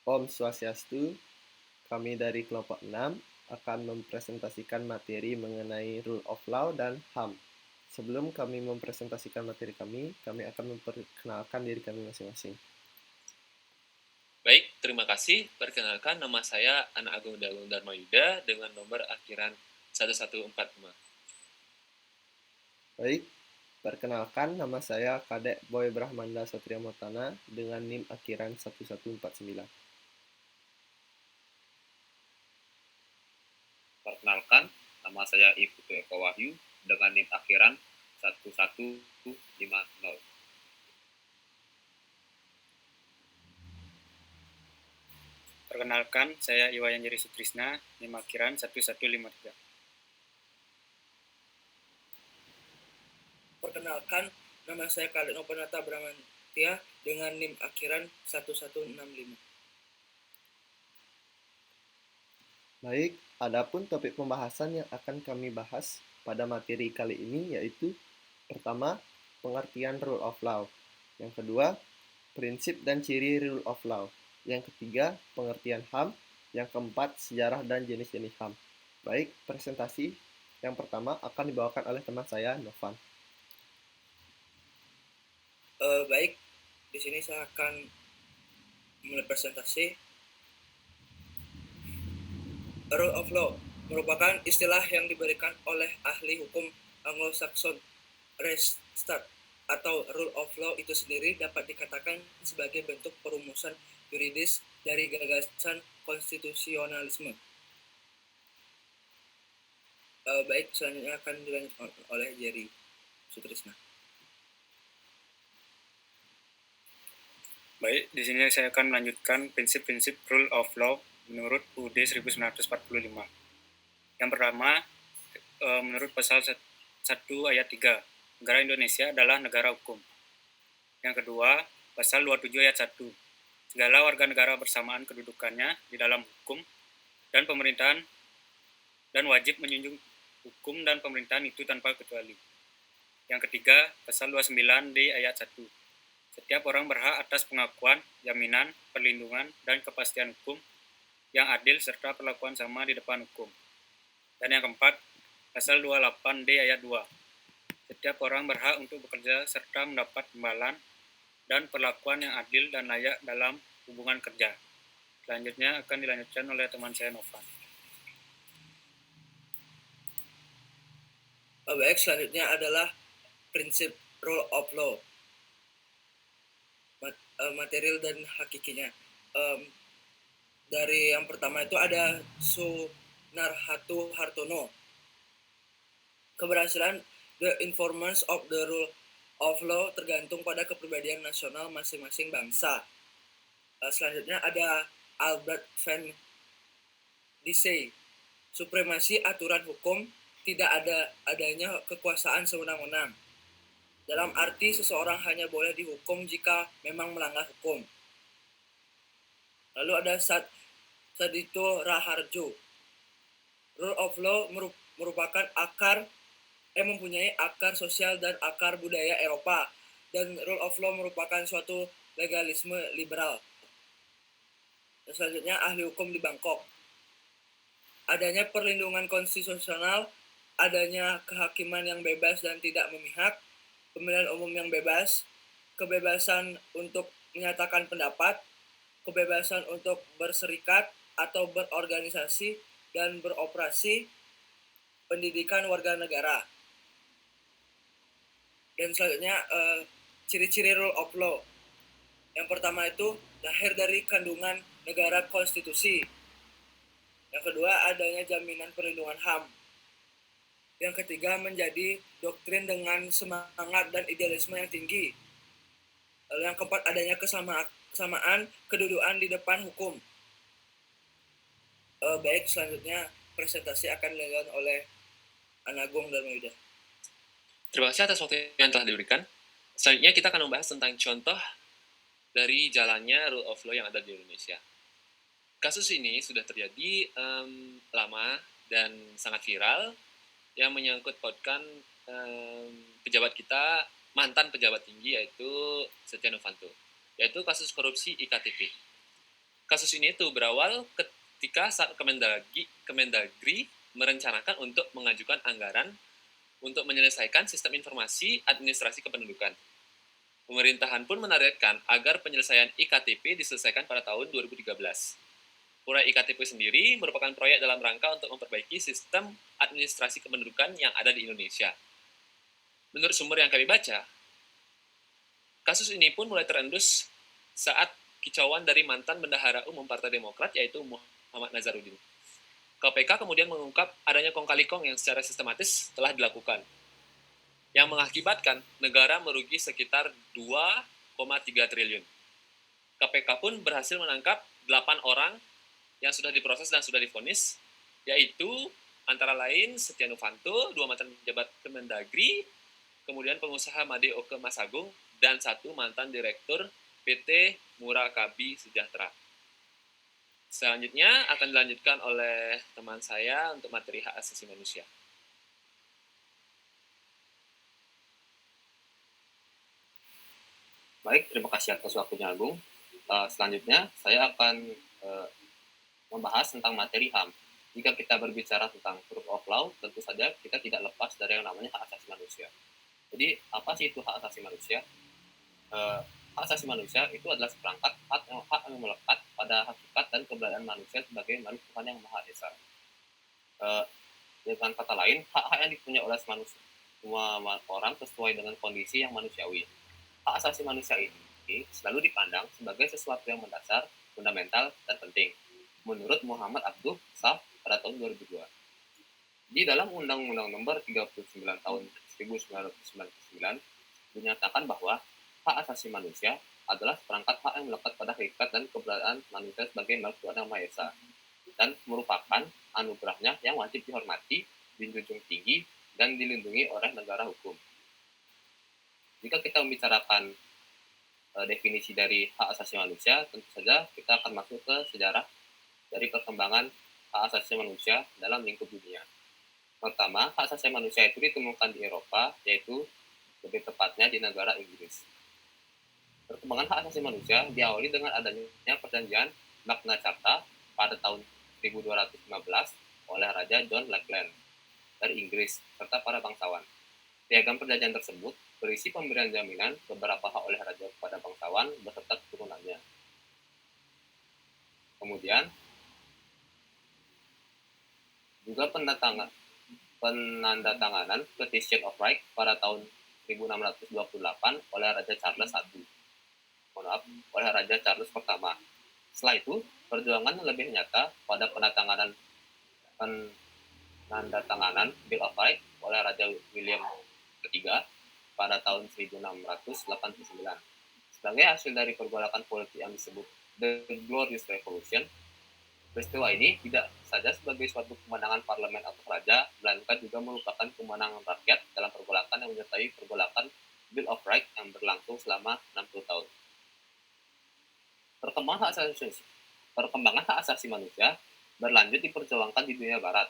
Om Swastiastu, kami dari kelompok 6 akan mempresentasikan materi mengenai Rule of Law dan HAM. Sebelum kami mempresentasikan materi kami akan memperkenalkan diri kami masing-masing. Baik, terima kasih. Perkenalkan, nama saya Ana Agung Dagung Dharmayuda dengan nomor akhiran 1145. Baik, perkenalkan nama saya Kadek Boy Brahmanda Satria Motana dengan NIM akhiran 1149. Perkenalkan, nama saya Iputu Eko Wahyu dengan NIM akhiran 1150. Perkenalkan, saya Iwayan Jeri Sutrisna, NIM akhiran 1153. Perkenalkan, nama saya Khalid Nopenata Bramantia dengan NIM akhiran 1165. Baik, adapun topik pembahasan yang akan kami bahas pada materi kali ini yaitu pertama, pengertian Rule of Law. Yang kedua, prinsip dan ciri Rule of Law. Yang ketiga, pengertian HAM. Yang keempat, sejarah dan jenis-jenis HAM. Baik, presentasi yang pertama akan dibawakan oleh teman saya, Novan. Baik, di sini saya akan mulai presentasi. Rule of Law merupakan istilah yang diberikan oleh ahli hukum Anglo-Saxon. Restart atau Rule of Law itu sendiri dapat dikatakan sebagai bentuk perumusan yuridis dari gagasan konstitusionalisme. Baik, selanjutnya akan dilanjutkan oleh Jerry Sutrisna. Baik, di sini saya akan melanjutkan prinsip-prinsip Rule of Law menurut UUD 1945. Yang pertama, menurut pasal 1 ayat 3, negara Indonesia adalah negara hukum. Yang kedua, pasal 27 ayat 1, segala warga negara bersamaan kedudukannya di dalam hukum dan pemerintahan dan wajib menjunjung hukum dan pemerintahan itu tanpa kecuali. Yang ketiga, pasal 29D ayat 1, setiap orang berhak atas pengakuan, jaminan, perlindungan, dan kepastian hukum yang adil serta perlakuan sama di depan hukum. Dan yang keempat, pasal 28D ayat 2, setiap orang berhak untuk bekerja serta mendapat imbalan dan perlakuan yang adil dan layak dalam hubungan kerja. Selanjutnya akan dilanjutkan oleh teman saya, Novan. Baik, selanjutnya adalah prinsip Rule of Law. Material dan hakikinya. Dari yang pertama itu ada Sunarhatu Hartono. Keberhasilan the enforcement of the rule of law tergantung pada kepribadian nasional masing-masing bangsa. Selanjutnya ada Albert Van Dissey. Supremasi aturan hukum, tidak adanya kekuasaan sewenang-wenang. Dalam arti seseorang hanya boleh dihukum jika memang melanggar hukum. Lalu ada Sadito Raharjo. Rule of law merupakan mempunyai akar sosial dan akar budaya Eropa, dan rule of law merupakan suatu legalisme liberal. Dan selanjutnya ahli hukum di Bangkok. Adanya perlindungan konstitusional, adanya kehakiman yang bebas dan tidak memihak, pemilihan umum yang bebas, kebebasan untuk menyatakan pendapat, kebebasan untuk berserikat atau berorganisasi dan beroperasi, pendidikan warga negara. Dan selanjutnya ciri-ciri rule of law. Yang pertama itu lahir dari kandungan negara konstitusi. Yang kedua adanya jaminan perlindungan HAM. Yang ketiga menjadi doktrin dengan semangat dan idealisme yang tinggi. Lalu yang keempat adanya kesamaan kedudukan di depan hukum. Baik, selanjutnya presentasi akan dilakukan oleh Anagung Dharmayuda. Terima kasih atas waktu yang telah diberikan. Selanjutnya kita akan membahas tentang contoh dari jalannya Rule of Law yang ada di Indonesia. Kasus ini sudah terjadi lama dan sangat viral yang menyangkut pautkan pejabat kita, mantan pejabat tinggi yaitu Setia Novanto, yaitu kasus korupsi IKTP. Kasus ini tuh berawal ketika saat Kemendagri merencanakan untuk mengajukan anggaran untuk menyelesaikan sistem informasi administrasi kependudukan. Pemerintahan pun menargetkan agar penyelesaian IKTP diselesaikan pada tahun 2013. Proyek IKTP sendiri merupakan proyek dalam rangka untuk memperbaiki sistem administrasi kependudukan yang ada di Indonesia. Menurut sumber yang kami baca, kasus ini pun mulai terendus saat kicauan dari mantan Bendahara Umum Partai Demokrat yaitu Muhammad Nazarudin. KPK kemudian mengungkap adanya kong kali kong yang secara sistematis telah dilakukan, yang mengakibatkan negara merugi sekitar 2,3 triliun. KPK pun berhasil menangkap 8 orang yang sudah diproses dan sudah divonis, yaitu antara lain Setia Novanto, 2 mantan pejabat Kemendagri, kemudian pengusaha Made Oke Masagung, dan 1 mantan direktur PT Murakabi Sejahtera. Selanjutnya akan dilanjutkan oleh teman saya untuk materi hak asasi manusia. Baik, terima kasih atas waktunya Agung. Selanjutnya saya akan membahas tentang materi HAM. Jika kita berbicara tentang rule of law, tentu saja kita tidak lepas dari yang namanya hak asasi manusia. Jadi, apa sih itu hak asasi manusia? Hak asasi manusia itu adalah seperangkat hak yang melekat pada hakikat dan keberadaan manusia sebagai makhluk Tuhan yang Maha Esa. Dengan kata lain, hak-hak yang dipunyai oleh manusia, semua orang sesuai dengan kondisi yang manusiawi. Hak asasi manusia ini selalu dipandang sebagai sesuatu yang mendasar, fundamental, dan penting, menurut Muhammad Abduh Shah pada tahun 2002. Di dalam Undang-Undang Nomor 39 Tahun 1999 dinyatakan bahwa hak asasi manusia adalah seperangkat hak yang melekat pada hakikat dan keberadaan manusia sebagai makhluk Tuhan yang Maha Esa, dan merupakan anugerahnya yang wajib dihormati, dijunjung tinggi, dan dilindungi oleh negara hukum. Jika kita membicarakan definisi dari hak asasi manusia, tentu saja kita akan masuk ke sejarah dari perkembangan hak asasi manusia dalam lingkup dunia. Pertama, hak asasi manusia itu ditemukan di Eropa, yaitu lebih tepatnya di negara Inggris. Perkembangan hak asasi manusia diawali dengan adanya perjanjian Magna Carta pada tahun 1215 oleh Raja John Lackland dari Inggris serta para bangsawan. Piagam perjanjian tersebut berisi pemberian jaminan beberapa hak oleh raja kepada bangsawan beserta keturunannya. Kemudian juga penandatanganan Petition of Right pada tahun 1628 oleh Raja Charles I. Oleh Raja Charles pertama. Setelah itu, perjuangan yang lebih nyata pada penandatanganan Bill of Rights oleh Raja William III pada tahun 1689. Sebagai hasil dari pergolakan politik yang disebut The Glorious Revolution, peristiwa ini tidak saja sebagai suatu kemenangan parlemen atau raja, melainkan juga merupakan kemenangan rakyat dalam pergolakan yang menyertai pergolakan Bill of Rights yang berlangsung selama 60 tahun. Perkembangan hak asasi manusia berlanjut diperjuangkan di dunia barat,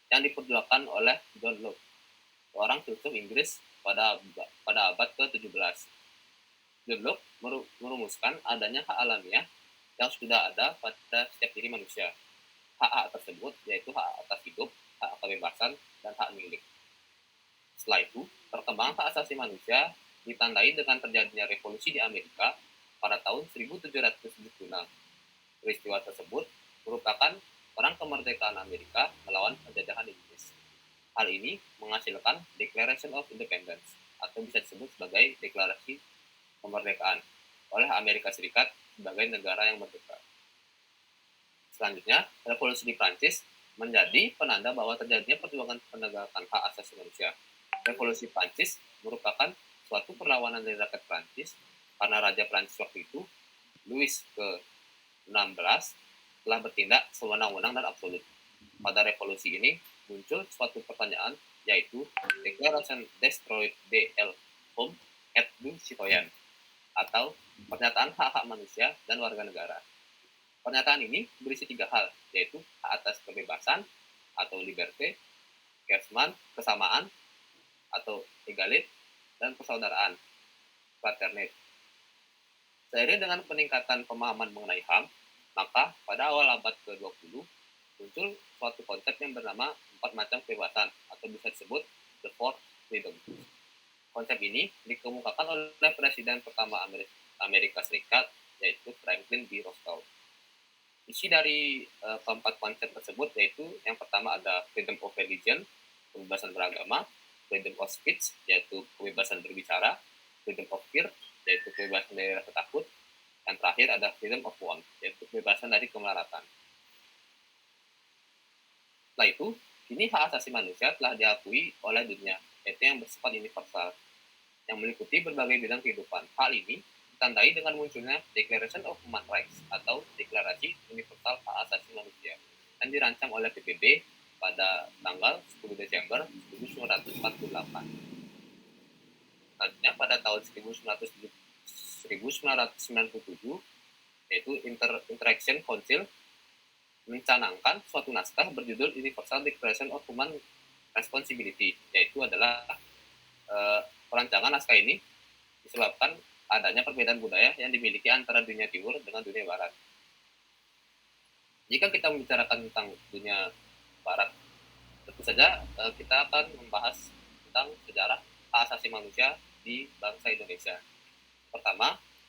yang diperjuangkan oleh John Locke, seorang filsuf Inggris pada abad ke-17. John Locke merumuskan adanya hak alamiah yang sudah ada pada setiap diri manusia. Hak-hak tersebut yaitu hak atas hidup, hak kebebasan, dan hak milik. Setelah itu, perkembangan hak asasi manusia ditandai dengan terjadinya revolusi di Amerika pada tahun 1776. Peristiwa tersebut merupakan perang kemerdekaan Amerika melawan penjajahan Inggris. Hal ini menghasilkan Declaration of Independence, atau bisa disebut sebagai deklarasi kemerdekaan oleh Amerika Serikat sebagai negara yang merdeka. Selanjutnya, revolusi di Prancis menjadi penanda bahwa terjadinya perjuangan penegakan hak asasi manusia. Revolusi Prancis merupakan suatu perlawanan dari rakyat Prancis karena Raja Prancis waktu itu, Louis ke-16, telah bertindak sewenang-wenang dan absolut. Pada revolusi ini muncul suatu pertanyaan, yaitu Declaration Destroyed de l'Homme et du Citoyen, atau pernyataan hak-hak manusia dan warga negara. Pernyataan ini berisi 3 hal, yaitu hak atas kebebasan atau liberté, kesamaan atau egalite, dan persaudaraan, fraternité. Seiring dengan peningkatan pemahaman mengenai HAM, Maka pada awal abad ke-20 muncul suatu konsep yang bernama 4 macam kebebasan atau bisa disebut the fourth freedom. Konsep ini dikemukakan oleh Presiden pertama Amerika Serikat, yaitu Franklin D. Roosevelt. Isi dari keempat konsep tersebut yaitu yang pertama ada freedom of religion, kebebasan beragama, freedom of speech, yaitu kebebasan berbicara, freedom of fear, yaitu kebebasan dari rasa takut, dan terakhir ada freedom of want, yaitu kebebasan dari kemelaratan. Setelah itu, kini hak asasi manusia telah diakui oleh dunia, yaitu yang bersifat universal, yang meliputi berbagai bidang kehidupan. Hal ini ditandai dengan munculnya Declaration of Human Rights atau Deklarasi Universal Hak Asasi Manusia yang dirancang oleh PBB pada tanggal 10 Desember 1948. Selanjutnya pada tahun 1997, yaitu Interaction Council mencanangkan suatu naskah berjudul Universal Declaration of Human Responsibility, yaitu adalah perancangan naskah ini disebabkan adanya perbedaan budaya yang dimiliki antara dunia timur dengan dunia barat. Jika kita membicarakan tentang dunia barat, tentu saja kita akan membahas tentang sejarah hak asasi manusia di bangsa Indonesia.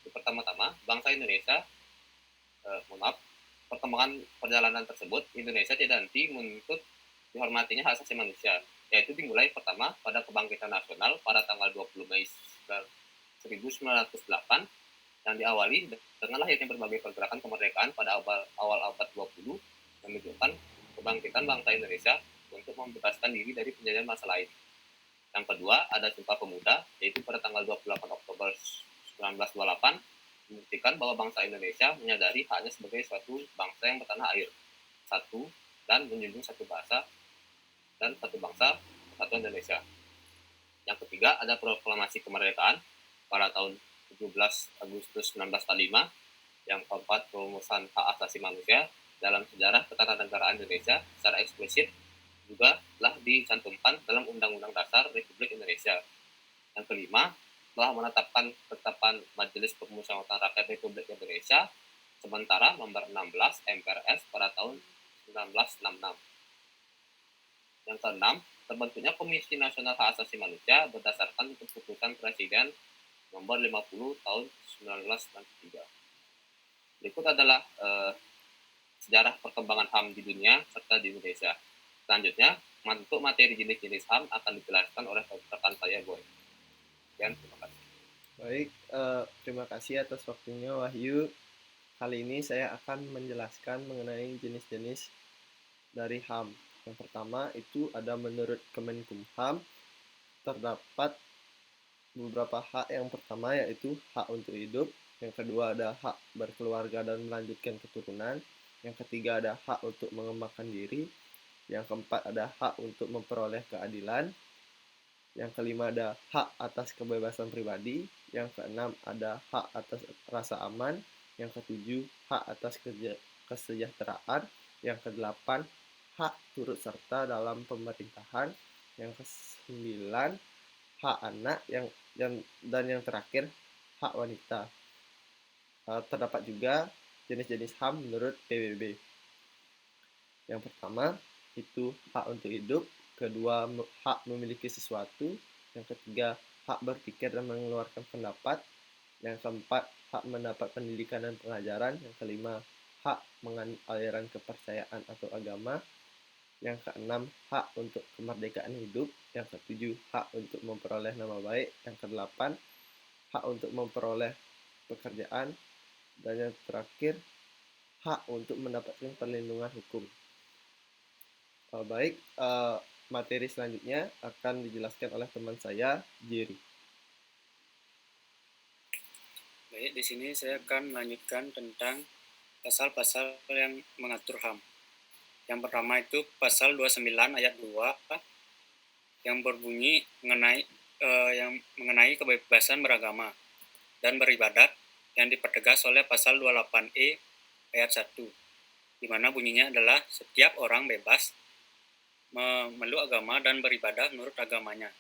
Pertama-tama, bangsa Indonesia, perkembangan perjalanan tersebut, Indonesia tidak henti menuntut dihormatinya hak asasi manusia, yaitu dimulai pertama pada kebangkitan nasional pada tanggal 20 Mei 1908 yang diawali dengan lahirnya berbagai pergerakan kemerdekaan pada awal abad 20 yang menunjukkan kebangkitan bangsa Indonesia untuk membebaskan diri dari penjajahan masa lain. Yang kedua, ada Sumpah Pemuda, yaitu pada tanggal 28 Oktober 1928 membuktikan bahwa bangsa Indonesia menyadari haknya sebagai suatu bangsa yang bertanah air, satu, dan menjunjung satu bahasa dan satu bangsa, satu Indonesia. Yang ketiga, ada Proklamasi Kemerdekaan pada tahun 17 Agustus 1945. Yang keempat, perumusan hak asasi manusia dalam sejarah ketatanegaraan Indonesia secara eksplisit juga telah dicantumkan dalam Undang-Undang Dasar Republik Indonesia. Yang kelima, telah menetapkan ketetapan Majelis Permusyawaratan Rakyat Republik Indonesia sementara nomor 16 MPRS pada tahun 1966. Yang keenam, terbentuknya Komisi Nasional Hak Asasi Manusia berdasarkan keputusan Presiden nomor 50 tahun 1993. Berikut adalah sejarah perkembangan HAM di dunia serta di Indonesia. Selanjutnya, untuk materi jenis-jenis HAM akan dijelaskan oleh rekan saya, Boy. Sekian, terima kasih. Baik, terima kasih atas waktunya, Wahyu. Kali ini saya akan menjelaskan mengenai jenis-jenis dari HAM. Yang pertama itu ada menurut Kemenkumham, terdapat beberapa hak. Yang pertama yaitu hak untuk hidup, yang kedua ada hak berkeluarga dan melanjutkan keturunan, yang ketiga ada hak untuk mengembangkan diri, yang keempat ada hak untuk memperoleh keadilan, yang kelima ada hak atas kebebasan pribadi, yang keenam ada hak atas rasa aman, yang ketujuh hak atas kesejahteraan, yang kedelapan hak turut serta dalam pemerintahan, yang kesembilan hak anak, dan yang terakhir hak wanita. Terdapat juga jenis-jenis HAM menurut PBB. Yang pertama itu hak untuk hidup, kedua hak memiliki sesuatu, yang ketiga hak berpikir dan mengeluarkan pendapat, yang keempat hak mendapat pendidikan dan pengajaran, yang kelima hak menganut aliran kepercayaan atau agama, yang keenam hak untuk kemerdekaan hidup, yang ketujuh hak untuk memperoleh nama baik, yang kedelapan hak untuk memperoleh pekerjaan, dan yang terakhir hak untuk mendapatkan perlindungan hukum. Baik, materi selanjutnya akan dijelaskan oleh teman saya, Jerry. Baik, di sini saya akan melanjutkan tentang pasal-pasal yang mengatur HAM. Yang pertama itu pasal 29 ayat 2 yang berbunyi mengenai kebebasan beragama dan beribadat yang dipertegas oleh pasal 28E ayat 1, di mana bunyinya adalah setiap orang bebas memeluk agama dan beribadah menurut agamanya,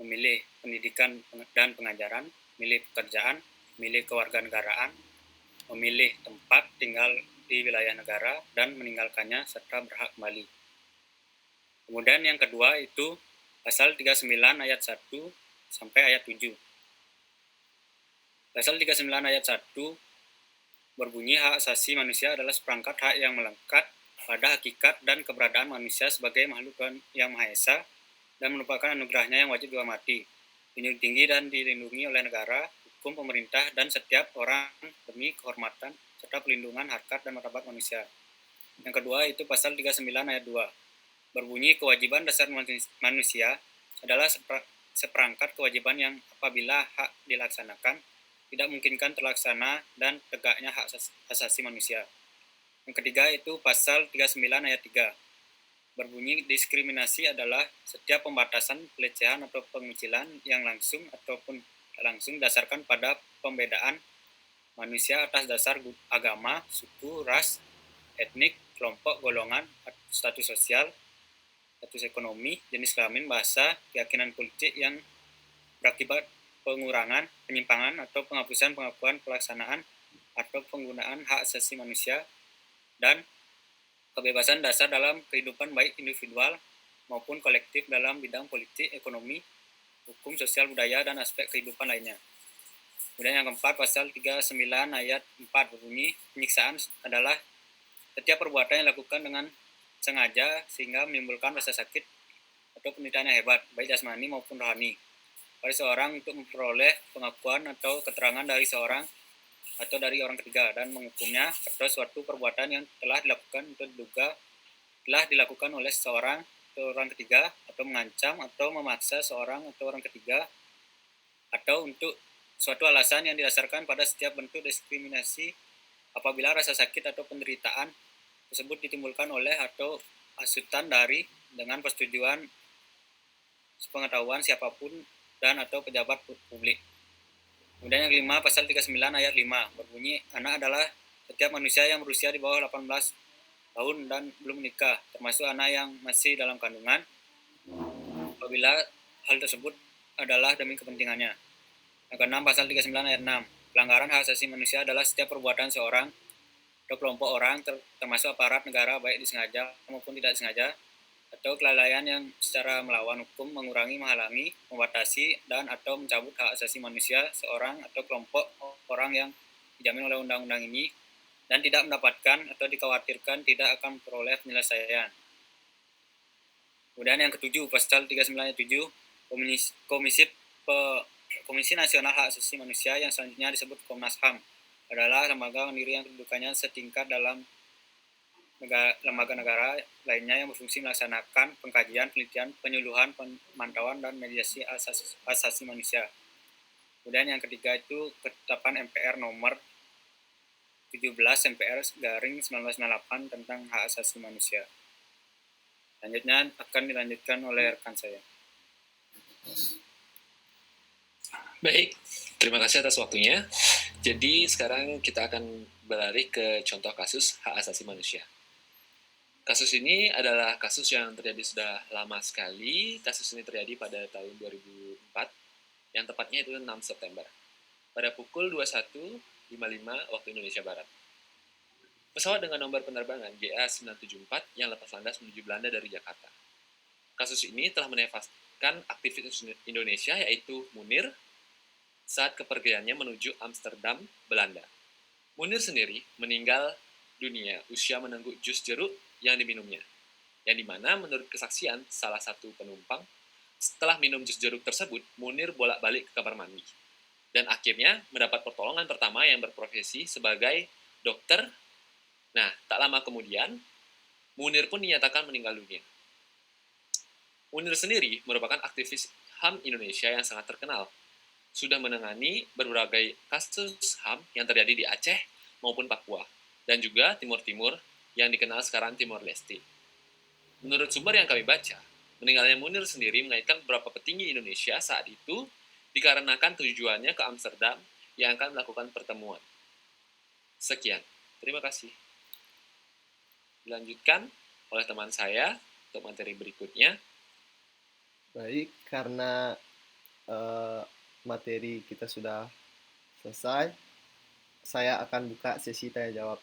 memilih pendidikan dan pengajaran, memilih pekerjaan, memilih kewarganegaraan, memilih tempat tinggal di wilayah negara dan meninggalkannya serta berhak kembali. Kemudian yang kedua itu pasal 39 ayat 1 sampai ayat 7. Pasal 39 ayat 1 berbunyi hak asasi manusia adalah seperangkat hak yang melekat pada hakikat dan keberadaan manusia sebagai makhluk Tuhan yang Maha Esa dan merupakan anugerahnya yang wajib dihormati, dijunjung tinggi dan dilindungi oleh negara, hukum pemerintah, dan setiap orang demi kehormatan serta pelindungan harkat dan martabat manusia. Yang kedua itu pasal 39 ayat 2 berbunyi kewajiban dasar manusia adalah seperangkat kewajiban yang apabila hak dilaksanakan tidak memungkinkan terlaksana dan tegaknya hak asasi manusia. Yang ketiga itu pasal 39 ayat 3 berbunyi diskriminasi adalah setiap pembatasan, pelecehan atau pengucilan yang langsung ataupun tak langsung dasarkan pada pembedaan manusia atas dasar agama, suku, ras, etnik, kelompok, golongan, status sosial, status ekonomi, jenis kelamin, bahasa, keyakinan politik yang berakibat pengurangan, penyimpangan, atau penghapusan pengakuan pelaksanaan atau penggunaan hak asasi manusia dan kebebasan dasar dalam kehidupan baik individual maupun kolektif dalam bidang politik, ekonomi, hukum, sosial, budaya, dan aspek kehidupan lainnya. Kemudian yang keempat, pasal 39 ayat 4 berbunyi, penyiksaan adalah setiap perbuatan yang dilakukan dengan sengaja sehingga menimbulkan rasa sakit atau penderitaan yang hebat, baik jasmani maupun rohani, pada seorang untuk memperoleh pengakuan atau keterangan dari seorang atau dari orang ketiga dan menghukumnya atau suatu perbuatan yang telah dilakukan atau diduga telah dilakukan oleh seorang atau orang ketiga atau mengancam atau memaksa seorang atau orang ketiga atau untuk suatu alasan yang didasarkan pada setiap bentuk diskriminasi apabila rasa sakit atau penderitaan tersebut ditimbulkan oleh atau hasutan dari dengan persetujuan sepengetahuan siapapun dan atau pejabat publik. Kemudian yang kelima, pasal 39 ayat 5 berbunyi, anak adalah setiap manusia yang berusia di bawah 18 tahun dan belum menikah, termasuk anak yang masih dalam kandungan, apabila hal tersebut adalah demi kepentingannya. Yang keenam, pasal 39 ayat 6, pelanggaran hak asasi manusia adalah setiap perbuatan seorang atau kelompok orang, termasuk aparat negara, baik disengaja maupun tidak disengaja, atau kelalaian yang secara melawan hukum, mengurangi, menghalangi, membatasi, dan atau mencabut hak asasi manusia seorang atau kelompok orang yang dijamin oleh undang-undang ini dan tidak mendapatkan atau dikhawatirkan tidak akan memperoleh penyelesaian. Kemudian yang ketujuh, pasal 39 ayat 7, Komisi Nasional Hak Asasi Manusia yang selanjutnya disebut Komnas HAM adalah lembaga mandiri yang kedudukannya setingkat dalam lembaga negara lainnya yang berfungsi melaksanakan pengkajian, penelitian, penyuluhan, pemantauan, dan mediasi asasi manusia. Kemudian yang ketiga itu ketetapan MPR nomor 17 MPR garing 1998 tentang hak asasi manusia. Selanjutnya akan dilanjutkan oleh rekan saya. Baik, terima kasih atas waktunya. Jadi sekarang kita akan beralih ke contoh kasus hak asasi manusia. Kasus ini adalah kasus yang terjadi sudah lama sekali. Kasus ini terjadi pada tahun 2004, yang tepatnya itu 6 September. Pada pukul 21.55 waktu Indonesia Barat. Pesawat dengan nomor penerbangan GA974 yang lepas landas menuju Belanda dari Jakarta. Kasus ini telah menewaskan aktivis Indonesia yaitu Munir saat kepergiannya menuju Amsterdam, Belanda. Munir sendiri meninggal dunia usia menengguk jus jeruk yang diminumnya, yang dimana menurut kesaksian salah satu penumpang, setelah minum jus jeruk tersebut, Munir bolak-balik ke kamar mandi, dan akhirnya mendapat pertolongan pertama yang berprofesi sebagai dokter. Nah, tak lama kemudian, Munir pun dinyatakan meninggal dunia. Munir sendiri merupakan aktivis HAM Indonesia yang sangat terkenal, sudah menangani berbagai kasus HAM yang terjadi di Aceh maupun Papua, dan juga Timur-Timur yang dikenal sekarang Timor Leste. Menurut sumber yang kami baca, meninggalnya Munir sendiri mengaitkan beberapa petinggi Indonesia saat itu dikarenakan tujuannya ke Amsterdam yang akan melakukan pertemuan. Sekian, terima kasih. Dilanjutkan oleh teman saya untuk materi berikutnya. Baik, karena materi kita sudah selesai, saya akan buka sesi tanya jawab.